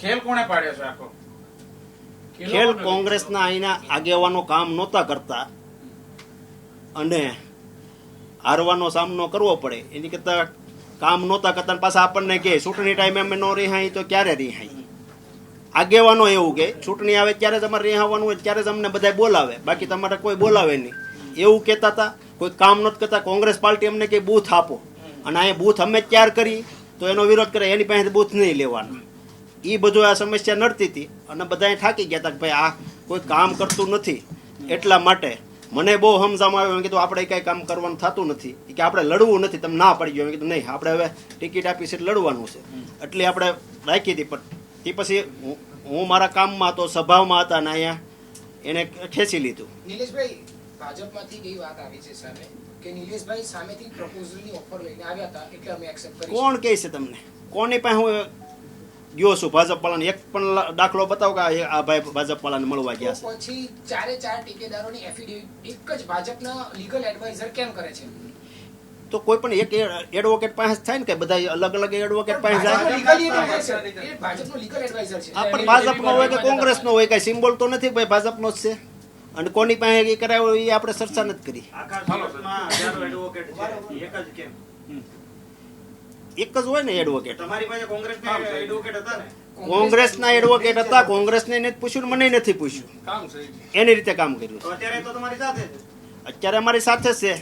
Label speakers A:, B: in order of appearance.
A: ખેલ કોણે પાડ્યો છે આખો?
B: ખેલ કોંગ્રેસના અહીંના આગેવાનો કામ નહોતા કરતા અને હારવાનો સામનો કરવો પડે એની કરતા કામ નહોતા કરતા પાછા આપણને કહે ચૂંટણી ટાઈમે અમે નો રિહાઈ તો ક્યારે રિહાઈ. આગેવાનો એવું કે ચૂંટણી આવે ત્યારે તમારે રિહાવાનું હોય ત્યારે જ અમને બધા બોલાવે, બાકી તમારે કોઈ બોલાવે નહીં એવું કહેતા હતા. કોઈ કામ નથી કરતા. કોંગ્રેસ પાર્ટી અમને કે બૂથ આપો અને અહીંયા બૂથ અમે તૈયાર કરી તો એનો વિરોધ કરે, એની પાસે બૂથ નહીં લેવાના. એ બધું આ સમસ્યા નડતી હતી અને બધા થાકી ગયા હતા કે ભાઈ આ કોઈ કામ કરતું નથી. એટલા માટે મને બહુ સમજાવવામાં આવ્યું. મેં કીધું આપણે કંઈ કામ કરવાનું થતું નથી કે આપણે લડવું નથી. તમે ના પડી ગયો. મેં કીધું નહીં, આપણે હવે ટિકિટ આપી છે લડવાનું છે. એટલે આપણે રાખી હતી. પણ એ પછી હું મારા કામમાં હતો, સભામાં હતા ને અહીંયા એને ખેંચી લીધું.
C: નિલેશભાઈ, ભાજપમાંથી કઈ વાત આવી છે સામે કે નિલેશભાઈ સામેથી પ્રપોઝલની ઓફર લઈને આવ્યા હતા એટલે અમે એક્સેપ્ટ કરી.
B: કોણ કહે છે તમને? કોની પાસે હું ગયો છું ભાજપ વાળાને? એક પણ દાખલો બતાવો કે આ ભાઈ ભાજપ વાળાને મળવા ગયા છે.
C: પછી ચારે ચાર ઠેકેદારોની એફિડેવિટ એક જ ભાજપના લીગલ એડવાઇઝર કેમ કરે છે?
B: તો કોઈ પણ એક એડવોકેટ પાસે થાય ને કે બધા અલગ અલગ એડવોકેટ પાસે જાય.
C: ભાજપનો લીગલ એડવાઇઝર છે.
B: આ પણ ભાજપનો હોય કે કોંગ્રેસનો હોય, કઈ સિમ્બોલ તો નથી ભાઈ, ભાજપનો જ છે. અને કોની પાસે એ કરાવ્યો એ આપણે ચર્ચા નથી કરી. એક જ હોય ને એડવોકેટ. કોંગ્રેસના એડવોકેટ હતા. કોંગ્રેસને નથી પૂછ્યું, મને નથી પૂછ્યું. એની રીતે કામ કર્યું. અત્યારે અમારી સાથે છે.